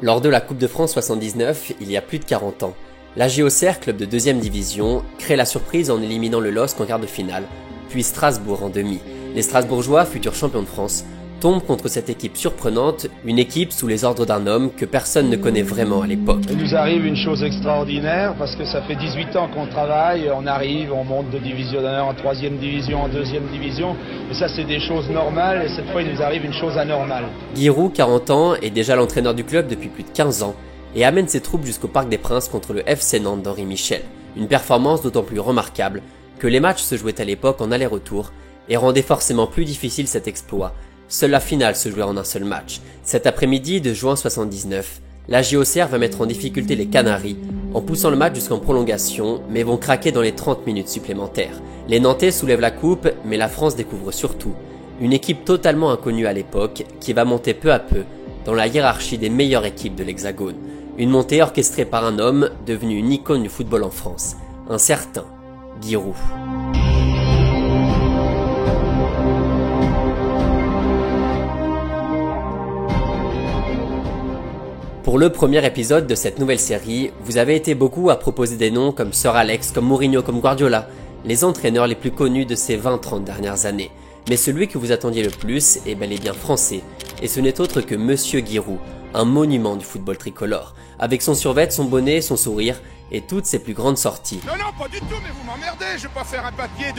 Lors de la Coupe de France 79, il y a plus de 40 ans, l'AG Auxerre, club de 2e division, crée la surprise en éliminant le LOSC en quart de finale, puis Strasbourg en demi. Les Strasbourgeois, futurs champions de France, tombent contre cette équipe surprenante, une équipe sous les ordres d'un homme que personne ne connaît vraiment à l'époque. Il nous arrive une chose extraordinaire parce que ça fait 18 ans qu'on travaille, on arrive, on monte de division d'honneur en 3e division, en 2e division, et ça c'est des choses normales, et cette fois il nous arrive une chose anormale. Giroud, 40 ans, est déjà l'entraîneur du club depuis plus de 15 ans et amène ses troupes jusqu'au Parc des Princes contre le FC Nantes d'Henri Michel. Une performance d'autant plus remarquable que les matchs se jouaient à l'époque en aller-retour et rendaient forcément plus difficile cet exploit. Seule la finale se jouait en un seul match. Cet après-midi de juin 79, l'AG Auxerre va mettre en difficulté les Canaries en poussant le match jusqu'en prolongation, mais vont craquer dans les 30 minutes supplémentaires. Les Nantais soulèvent la coupe, mais la France découvre surtout une équipe totalement inconnue à l'époque qui va monter peu à peu dans la hiérarchie des meilleures équipes de l'Hexagone. Une montée orchestrée par un homme devenu une icône du football en France, un certain Giroud. Pour le premier épisode de cette nouvelle série, vous avez été beaucoup à proposer des noms comme Sir Alex, comme Mourinho, comme Guardiola, les entraîneurs les plus connus de ces 20-30 dernières années. Mais celui que vous attendiez le plus est bel et bien français, et ce n'est autre que Monsieur Giroud, un monument du football tricolore, avec son survêt, son bonnet, son sourire et toutes ses plus grandes sorties. Non, pas du tout, mais vous m'emmerdez, je vais pas faire un papier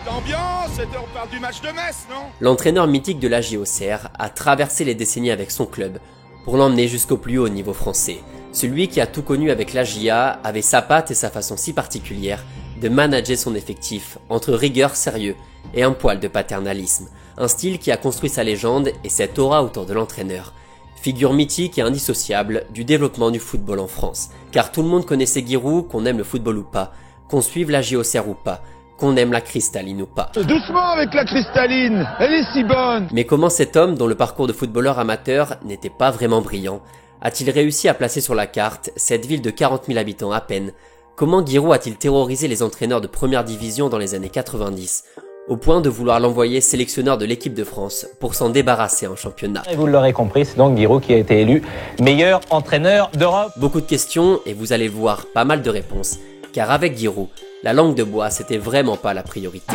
d'ambiance, on parle du match de Metz, non? L'entraîneur mythique de l'AG Auxerre a traversé les décennies avec son club, pour l'emmener jusqu'au plus haut niveau français. Celui qui a tout connu avec l'AGIA avait sa patte et sa façon si particulière de manager son effectif entre rigueur, sérieux et un poil de paternalisme. Un style qui a construit sa légende et cette aura autour de l'entraîneur. Figure mythique et indissociable du développement du football en France. Car tout le monde connaissait Giroud, qu'on aime le football ou pas, qu'on suive l'AG Auxerre ou pas, qu'on aime la cristalline ou pas. Doucement avec la cristalline, elle est si bonne. Mais comment cet homme, dont le parcours de footballeur amateur n'était pas vraiment brillant, a-t-il réussi à placer sur la carte cette ville de 40 000 habitants à peine? Comment Giroud a-t-il terrorisé les entraîneurs de première division dans les années 90, au point de vouloir l'envoyer sélectionneur de l'équipe de France pour s'en débarrasser en championnat? Et vous l'aurez compris, c'est donc Giroud qui a été élu meilleur entraîneur d'Europe. Beaucoup de questions et vous allez voir pas mal de réponses, car avec Giroud, la langue de bois, c'était vraiment pas la priorité.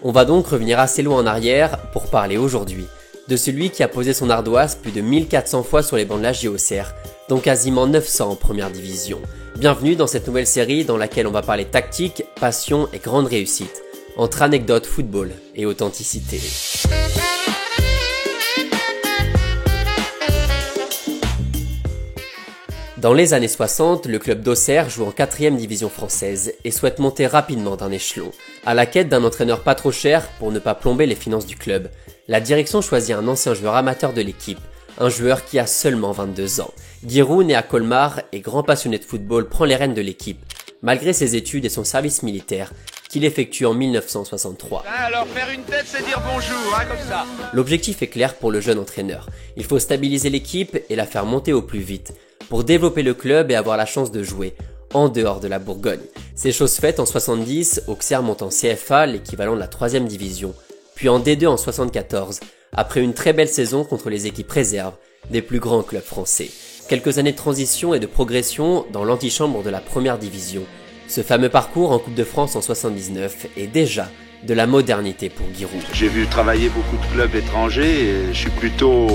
On va donc revenir assez loin en arrière pour parler aujourd'hui de celui qui a posé son ardoise plus de 1400 fois sur les bancs de l'AG Auxerre, dont quasiment 900 en première division. Bienvenue dans cette nouvelle série dans laquelle on va parler tactique, passion et grande réussite, entre anecdotes, football et authenticité. Dans les années 60, le club d'Auxerre joue en 4e division française et souhaite monter rapidement d'un échelon. À la quête d'un entraîneur pas trop cher pour ne pas plomber les finances du club, la direction choisit un ancien joueur amateur de l'équipe, un joueur qui a seulement 22 ans. Giroud, né à Colmar et grand passionné de football, prend les rênes de l'équipe, malgré ses études et son service militaire, qu'il effectue en 1963. Alors faire une tête c'est dire bonjour, comme ça. L'objectif est clair pour le jeune entraîneur. Il faut stabiliser l'équipe et la faire monter au plus vite, pour développer le club et avoir la chance de jouer en dehors de la Bourgogne. C'est chose faite en 70, Auxerre monte en CFA, l'équivalent de la 3e division, puis en D2 en 74, après une très belle saison contre les équipes réserves des plus grands clubs français. Quelques années de transition et de progression dans l'antichambre de la première division. Ce fameux parcours en Coupe de France en 79 est déjà de la modernité pour Giroud. J'ai vu travailler beaucoup de clubs étrangers et je suis plutôt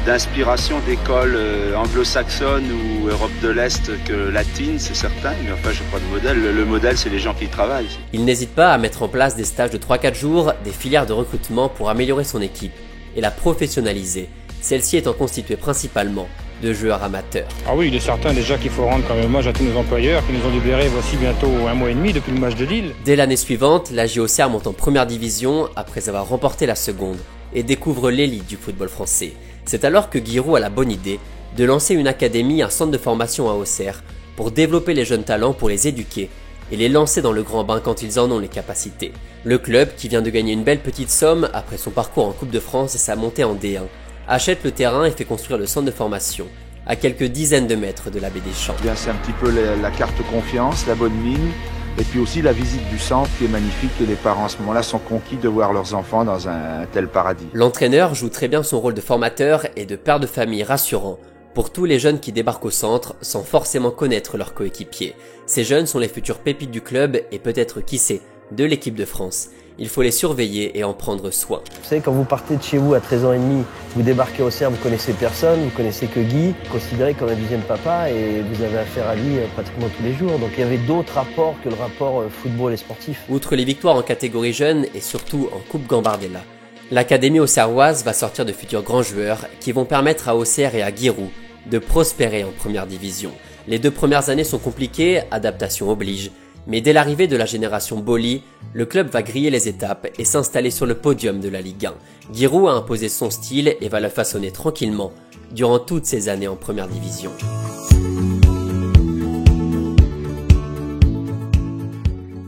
d'inspiration d'école anglo-saxonne ou Europe de l'Est que latine, c'est certain, mais enfin j'ai pas de modèle. Le modèle c'est les gens qui y travaillent. Il n'hésite pas à mettre en place des stages de 3-4 jours, des filières de recrutement pour améliorer son équipe et la professionnaliser, celle-ci étant constituée principalement de joueurs amateurs. Ah oui, il est certain déjà qu'il faut rendre quand même hommage à tous nos employeurs qui nous ont libérés voici bientôt 1 mois et demi depuis le match de Lille. Dès l'année suivante, l'AG Auxerre monte en première division après avoir remporté la seconde et découvre l'élite du football français. C'est alors que Giroud a la bonne idée de lancer une académie, un centre de formation à Auxerre pour développer les jeunes talents, pour les éduquer et les lancer dans le grand bain quand ils en ont les capacités. Le club, qui vient de gagner une belle petite somme après son parcours en Coupe de France et sa montée en D1, achète le terrain et fait construire le centre de formation à quelques dizaines de mètres de la baie des Champs. Bien, c'est un petit peu la carte confiance, la bonne mine. Et puis aussi la visite du centre qui est magnifique et les parents à ce moment-là sont conquis de voir leurs enfants dans un tel paradis. L'entraîneur joue très bien son rôle de formateur et de père de famille rassurant pour tous les jeunes qui débarquent au centre sans forcément connaître leurs coéquipiers. Ces jeunes sont les futures pépites du club et peut-être, qui sait, de l'équipe de France. Il faut les surveiller et en prendre soin. Vous savez, quand vous partez de chez vous à 13 ans et demi, vous débarquez au CERF, vous connaissez personne, vous connaissez que Guy, considéré comme un deuxième papa, et vous avez affaire à lui pratiquement tous les jours. Donc il y avait d'autres rapports que le rapport football et sportif. Outre les victoires en catégorie jeune et surtout en Coupe Gambardella, l'académie auxerroise va sortir de futurs grands joueurs qui vont permettre à Auxerre et à Giroud de prospérer en première division. Les 2 premières années sont compliquées, adaptation oblige. Mais dès l'arrivée de la génération Boly, le club va griller les étapes et s'installer sur le podium de la Ligue 1. Giroud a imposé son style et va le façonner tranquillement durant toutes ces années en première division.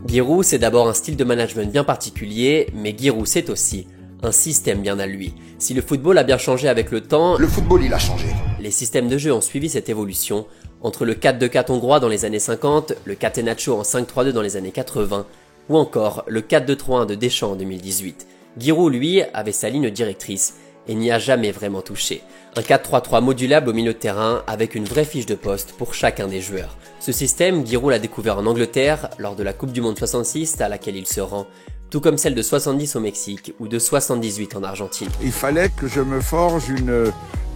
Giroud, c'est d'abord un style de management bien particulier, mais Giroud, c'est aussi un système bien à lui. Si le football a bien changé avec le temps, Le football, il a changé. les systèmes de jeu ont suivi cette évolution, entre le 4-2-4 hongrois dans les années 50, le Catenaccio en 5-3-2 dans les années 80, ou encore le 4-2-3-1 de Deschamps en 2018. Giroud, lui, avait sa ligne directrice et n'y a jamais vraiment touché. Un 4-3-3 modulable au milieu de terrain avec une vraie fiche de poste pour chacun des joueurs. Ce système, Giroud l'a découvert en Angleterre lors de la Coupe du Monde 66 à laquelle il se rend, tout comme celle de 70 au Mexique ou de 78 en Argentine. Il fallait que je me forge une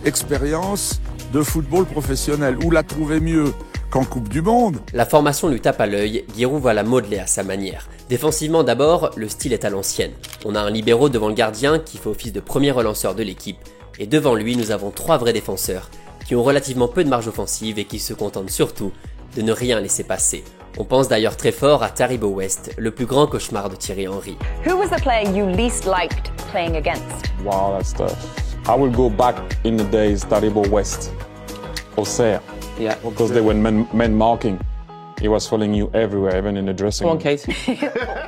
expérience de football professionnel. Où la trouver mieux qu'en Coupe du Monde? La formation lui tape à l'œil, Giroud va la modeler à sa manière. Défensivement d'abord, le style est à l'ancienne. On a un libéro devant le gardien qui fait office de premier relanceur de l'équipe, et devant lui nous avons 3 vrais défenseurs qui ont relativement peu de marge offensive et qui se contentent surtout de ne rien laisser passer. On pense d'ailleurs très fort à Taribo West, le plus grand cauchemar de Thierry Henry. Who was the player you least liked playing against? Wow, that's tough. I will go back in the days Taribo West, Auxerre, because they were men marking. He was following you everywhere, even in the dressing room.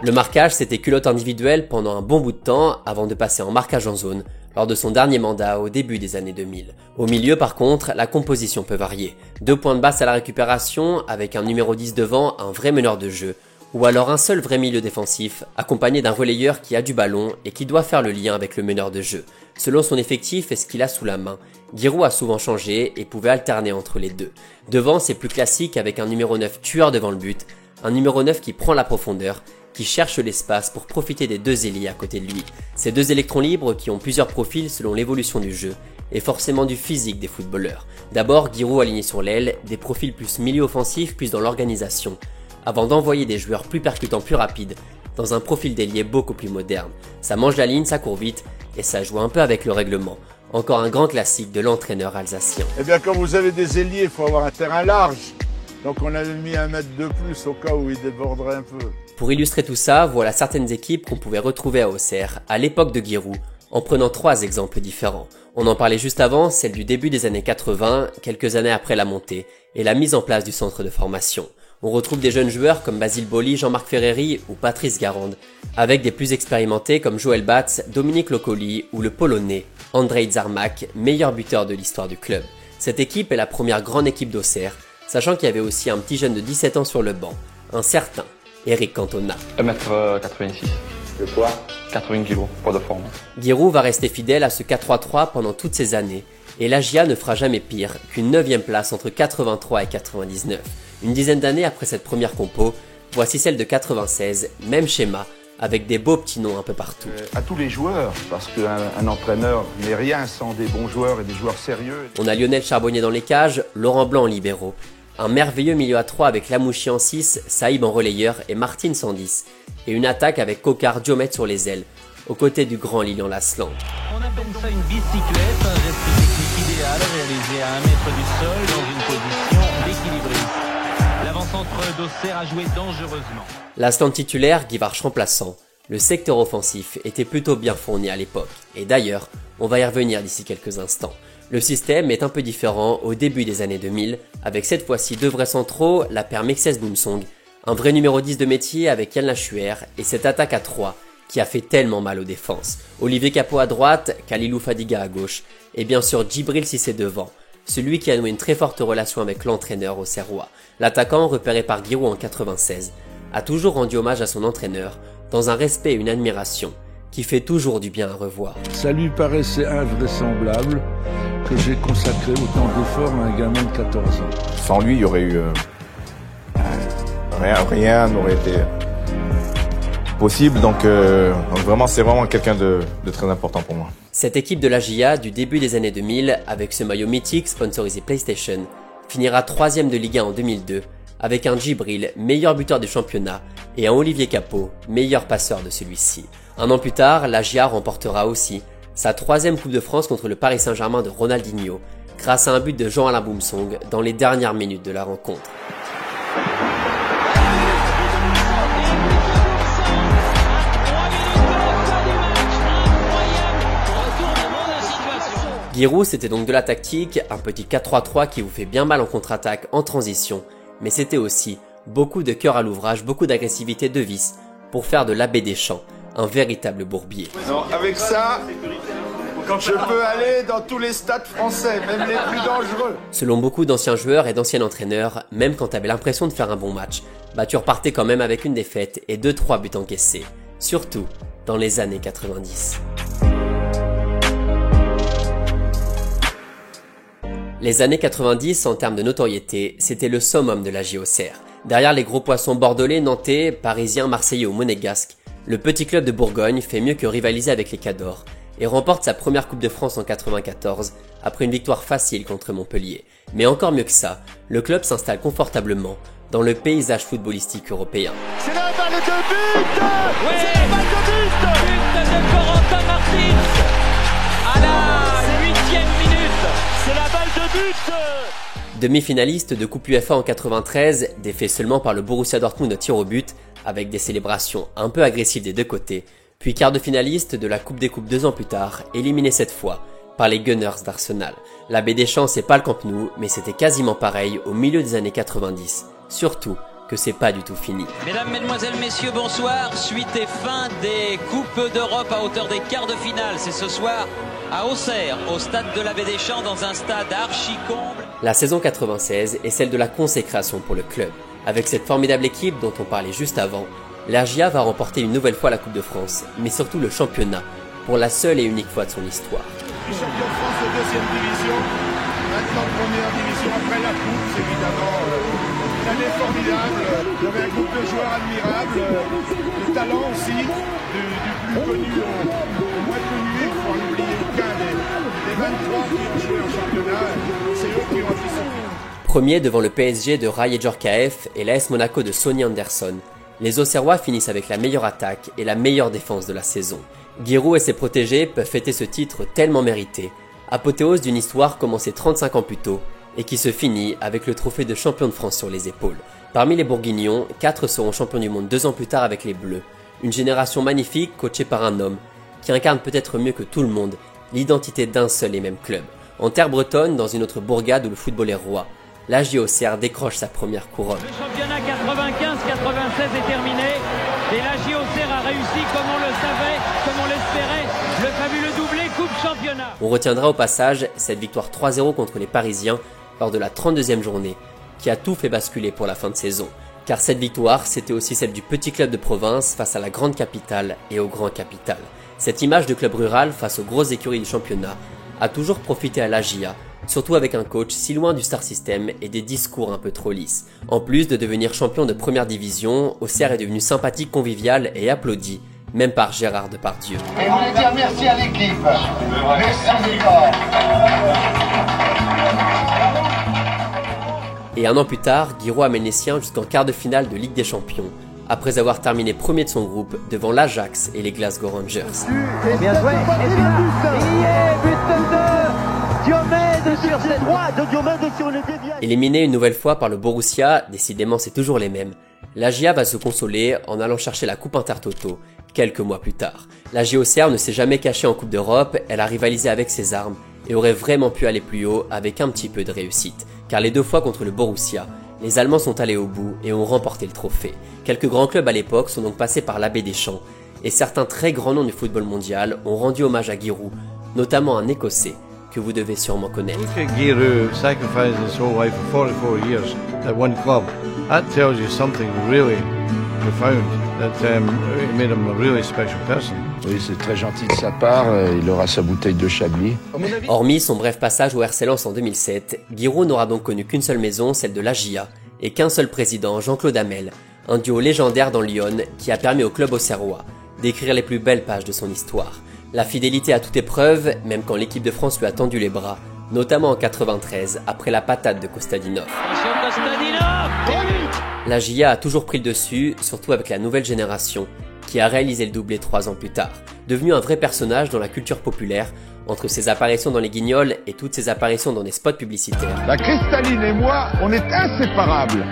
Le marquage, c'était culotte individuelle pendant un bon bout de temps avant de passer en marquage en zone lors de son dernier mandat au début des années 2000. Au milieu, par contre, la composition peut varier. 2 points de basse à la récupération avec un numéro 10 devant, un vrai meneur de jeu, ou alors un seul vrai milieu défensif accompagné d'un relayeur qui a du ballon et qui doit faire le lien avec le meneur de jeu. Selon son effectif et ce qu'il a sous la main, Giroud a souvent changé et pouvait alterner entre les deux. Devant, c'est plus classique avec un numéro 9 tueur devant le but, un numéro 9 qui prend la profondeur, qui cherche l'espace pour profiter des 2 ailiers à côté de lui. Ces 2 électrons libres qui ont plusieurs profils selon l'évolution du jeu et forcément du physique des footballeurs. D'abord, Giroud aligné sur l'aile, des profils plus milieu offensif puis dans l'organisation, avant d'envoyer des joueurs plus percutants, plus rapides, dans un profil d'ailier beaucoup plus moderne. Ça mange la ligne, ça court vite, et ça joue un peu avec le règlement. Encore un grand classique de l'entraîneur alsacien. Eh bien, quand vous avez des ailiers, il faut avoir un terrain large. Donc on avait mis 1 mètre de plus au cas où il déborderait un peu. Pour illustrer tout ça, voilà certaines équipes qu'on pouvait retrouver à Auxerre, à l'époque de Giroud, en prenant 3 exemples différents. On en parlait juste avant, celle du début des années 80, quelques années après la montée, et la mise en place du centre de formation. On retrouve des jeunes joueurs comme Basile Boli, Jean-Marc Ferreri ou Patrice Garande, avec des plus expérimentés comme Joël Batz, Dominique Locoli ou le Polonais Andrzej Zarmak, meilleur buteur de l'histoire du club. Cette équipe est la première grande équipe d'Auxerre, sachant qu'il y avait aussi un petit jeune de 17 ans sur le banc, un certain Eric Cantona. 1m86. Le poids 80 kg, pas de forme. Giroud va rester fidèle à ce 4-3-3 pendant toutes ces années, et la GIA ne fera jamais pire qu'une 9e place entre 83 et 99. Une dizaine d'années après cette première compo, voici celle de 96, même schéma, avec des beaux petits noms un peu partout. À tous les joueurs, parce qu'un entraîneur n'est rien sans des bons joueurs et des joueurs sérieux. On a Lionel Charbonnier dans les cages, Laurent Blanc en libéraux, un merveilleux milieu à 3 avec Lamouchi en 6, Saïb en relayeur et Martine en 10, et une attaque avec Cocard, Diomède sur les ailes, aux côtés du grand Lilian Lasland. On appelle ça une bicyclette, un geste technique idéal réalisé à 1 mètre du sol dans une position d'équilibriste. L'avant-centre d'Auxerre a joué dangereusement. Lasland titulaire, Guivarch remplaçant. Le secteur offensif était plutôt bien fourni à l'époque, et d'ailleurs, on va y revenir d'ici quelques instants. Le système est un peu différent au début des années 2000, avec cette fois-ci 2 vrais centraux, la paire Mexès Boumsong, un vrai numéro 10 de métier avec Yann Lachuer, et cette attaque à 3 qui a fait tellement mal aux défenses. Olivier Capot à droite, Khalilou Fadiga à gauche, et bien sûr Djibril Cissé devant, celui qui a noué une très forte relation avec l'entraîneur auxerrois. L'attaquant, repéré par Giroud en 96, a toujours rendu hommage à son entraîneur dans un respect et une admiration qui fait toujours du bien à revoir. Ça lui paraissait invraisemblable que j'ai consacré autant d'efforts à un gamin de 14 ans. Sans lui, il y aurait eu... rien n'aurait été possible, donc vraiment, c'est vraiment quelqu'un de très important pour moi. Cette équipe de l'AJA du début des années 2000, avec ce maillot mythique sponsorisé PlayStation, finira 3e de Ligue 1 en 2002, avec un Djibril, meilleur buteur du championnat, et un Olivier Capot, meilleur passeur de celui-ci. Un an plus tard, l'AJA remportera aussi sa 3e Coupe de France contre le Paris Saint-Germain de Ronaldinho, grâce à un but de Jean-Alain Boumsong dans les dernières minutes de la rencontre. Giroud, c'était donc de la tactique, un petit 4-3-3 qui vous fait bien mal en contre-attaque, en transition, mais c'était aussi beaucoup de cœur à l'ouvrage, beaucoup d'agressivité de vis pour faire de l'Abbé Deschamps un véritable bourbier. Non, avec ça, je peux aller dans tous les stades français, même les plus dangereux. Selon beaucoup d'anciens joueurs et d'anciens entraîneurs, même quand tu avais l'impression de faire un bon match, tu repartais quand même avec une défaite et 2-3 buts encaissés, surtout dans les années 90. Les années 90, en termes de notoriété, c'était le summum de la JOCR. Derrière les gros poissons bordelais, nantais, parisiens, marseillais ou monégasques, le petit club de Bourgogne fait mieux que rivaliser avec les Cadors et remporte sa première Coupe de France en 94 après une victoire facile contre Montpellier. Mais encore mieux que ça, le club s'installe confortablement dans le paysage footballistique européen. C'est la balle de but! Oui, c'est la balle de but! But de Corentin Martins à la 8e minute. C'est la balle de but! Demi-finaliste de Coupe UEFA en 93, défait seulement par le Borussia Dortmund au tir au but, avec des célébrations un peu agressives des deux côtés, puis quart de finaliste de la Coupe des Coupes 2 ans plus tard, éliminé cette fois par les Gunners d'Arsenal. L'Abbé Deschamps, c'est pas le Camp Nou, mais c'était quasiment pareil au milieu des années 90, surtout que c'est pas du tout fini. Mesdames, mesdemoiselles, messieurs, bonsoir. Suite et fin des Coupes d'Europe à hauteur des quarts de finale. C'est ce soir à Auxerre, au stade de l'Abbé Deschamps, dans un stade archi-comble. La saison 96 est celle de la consécration pour le club. Avec cette formidable équipe dont on parlait juste avant, l'AJA va remporter une nouvelle fois la Coupe de France, mais surtout le championnat, pour la seule et unique fois de son histoire. Champion de France de 2e division, maintenant première division après la Coupe, c'est évidemment une année formidable. Il y avait un groupe de joueurs admirables, de talent aussi, du plus connu au moins connu. Il faut en oublier aucun des 23 qui ont joué en championnat, c'est eux qui ont appris ça. Premier devant le PSG de Ray et Djorkaeff et l'AS Monaco de Sonny Anderson, les Auxerrois finissent avec la meilleure attaque et la meilleure défense de la saison. Giroud et ses protégés peuvent fêter ce titre tellement mérité, apothéose d'une histoire commencée 35 ans plus tôt et qui se finit avec le trophée de champion de France sur les épaules. Parmi les Bourguignons, 4 seront champions du monde 2 ans plus tard avec les Bleus, une génération magnifique coachée par un homme qui incarne peut-être mieux que tout le monde l'identité d'un seul et même club. En terre bretonne, dans une autre bourgade où le football est roi, la JOCR décroche sa première couronne. Le championnat 95-96 est terminé et la JOCR a réussi comme on le savait, comme on l'espérait, le fabuleux doublé Coupe Championnat. On retiendra au passage cette victoire 3-0 contre les Parisiens lors de la 32e journée qui a tout fait basculer pour la fin de saison. Car cette victoire, c'était aussi celle du petit club de province face à la grande capitale et au grand capital. Cette image de club rural face aux grosses écuries du championnat a toujours profité à l'AJA, surtout avec un coach si loin du star system et des discours un peu trop lisses. En plus de devenir champion de première division, Auxerre est devenu sympathique, convivial et applaudi, même par Gérard Depardieu. Et je voulais dire merci à l'équipe. Merci encore. Et un an plus tard, Giroud amène les siens jusqu'en quart de finale de Ligue des Champions, après avoir terminé premier de son groupe devant l'Ajax et les Glasgow Rangers. Bien joué, et celui-là, il y est, but de Diomède sur cette droite, de Diomède sur le déviation. Éliminé une nouvelle fois par le Borussia, décidément c'est toujours les mêmes, l'AJA va se consoler en allant chercher la Coupe Intertoto quelques mois plus tard. La JOCR ne s'est jamais cachée en Coupe d'Europe, elle a rivalisé avec ses armes et aurait vraiment pu aller plus haut avec un petit peu de réussite. Car les 2 fois contre le Borussia, les Allemands sont allés au bout et ont remporté le trophée. Quelques grands clubs à l'époque sont donc passés par l'Abbé Deschamps et certains très grands noms du football mondial ont rendu hommage à Giroud, notamment un Écossais que vous devez sûrement connaître. Giroud sacrificed his whole life for 44 years at one club. That tells you something really profound that it made him a really special person. Oui, c'est très gentil de sa part. Il aura sa bouteille de Chablis. Hormis son bref passage au RC Lens en 2007, Giroud n'aura donc connu qu'une seule maison, celle de l'AJA, et qu'un seul président, Jean-Claude Hamel, un duo légendaire dans Lyon qui a permis au club auxerrois d'écrire les plus belles pages de son histoire. La fidélité à toute épreuve, même quand l'équipe de France lui a tendu les bras, notamment en 93, après la patate de Kostadinov. La GIA a toujours pris le dessus, surtout avec la nouvelle génération, qui a réalisé le doublé 3 ans plus tard. Devenu un vrai personnage dans la culture populaire, entre ses apparitions dans les Guignols et toutes ses apparitions dans des spots publicitaires. La cristalline et moi, on est inséparables.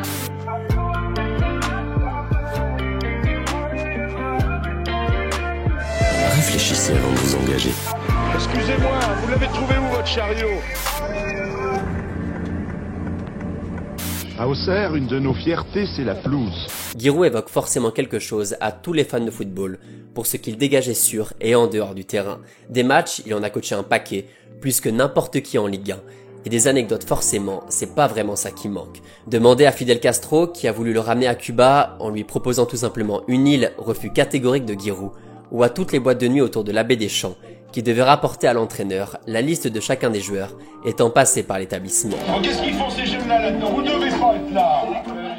Réfléchissez avant de vous engager. Excusez-moi, vous l'avez trouvé où votre chariot? À Auxerre, une de nos fiertés, c'est la pelouse. Giroud évoque forcément quelque chose à tous les fans de football, pour ce qu'il dégageait sur et en dehors du terrain. Des matchs, il en a coaché un paquet, plus que n'importe qui en Ligue 1. Et des anecdotes forcément, c'est pas vraiment ça qui manque. Demandez à Fidel Castro, qui a voulu le ramener à Cuba en lui proposant tout simplement une île, refus catégorique de Giroud, ou à toutes les boîtes de nuit autour de la baie des Champs, qui devait rapporter à l'entraîneur la liste de chacun des joueurs étant passé par l'établissement. Qu'est-ce qu'ils font ces jeunes-là là-dedans? Vous devez pas être là.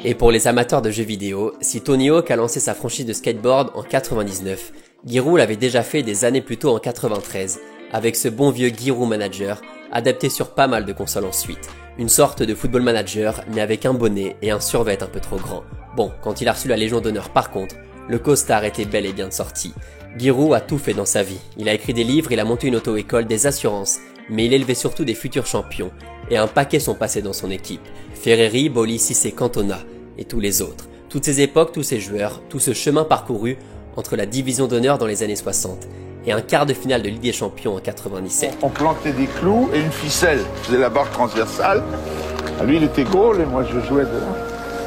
Et pour les amateurs de jeux vidéo, si Tony Hawk a lancé sa franchise de skateboard en 99, Giroud l'avait déjà fait des années plus tôt en 93, avec ce bon vieux Giroud Manager, adapté sur pas mal de consoles ensuite. Une sorte de football manager, mais avec un bonnet et un survêt un peu trop grand. Bon, quand il a reçu la Légion d'honneur par contre, le costard était bel et bien sorti. Giroud a tout fait dans sa vie. Il a écrit des livres, il a monté une auto-école, des assurances, mais il élevait surtout des futurs champions, et un paquet sont passés dans son équipe. Ferreri, Boli, Cissé, Cantona, et tous les autres. Toutes ces époques, tous ces joueurs, tout ce chemin parcouru entre la division d'honneur dans les années 60 et un quart de finale de Ligue des Champions en 97. On plantait des clous et une ficelle. Je faisais la barre transversale. Lui, il était goal et moi, je jouais de là.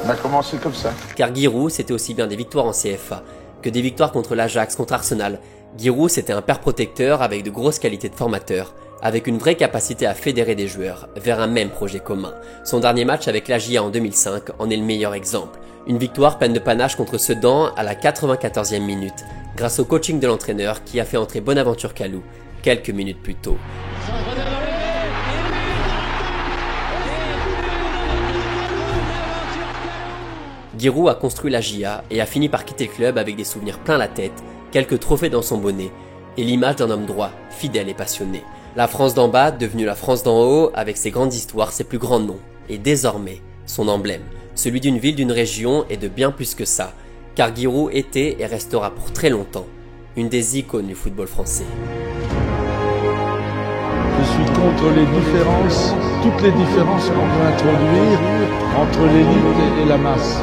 On a commencé comme ça. Car Giroud, c'était aussi bien des victoires en CFA que des victoires contre l'Ajax, contre Arsenal. Giroud, c'était un père protecteur avec de grosses qualités de formateur, avec une vraie capacité à fédérer des joueurs vers un même projet commun. Son dernier match avec l'AJA en 2005 en est le meilleur exemple. Une victoire pleine de panache contre Sedan à la 94e minute, grâce au coaching de l'entraîneur qui a fait entrer Bonaventure Kalou quelques minutes plus tôt. Giroud a construit la GIA et a fini par quitter le club avec des souvenirs plein la tête, quelques trophées dans son bonnet et l'image d'un homme droit, fidèle et passionné. La France d'en bas, devenue la France d'en haut, avec ses grandes histoires, ses plus grands noms, et désormais son emblème, celui d'une ville, d'une région et de bien plus que ça, car Giroud était et restera pour très longtemps une des icônes du football français. Je suis contre les différences, toutes les différences qu'on veut introduire entre l'élite et la masse.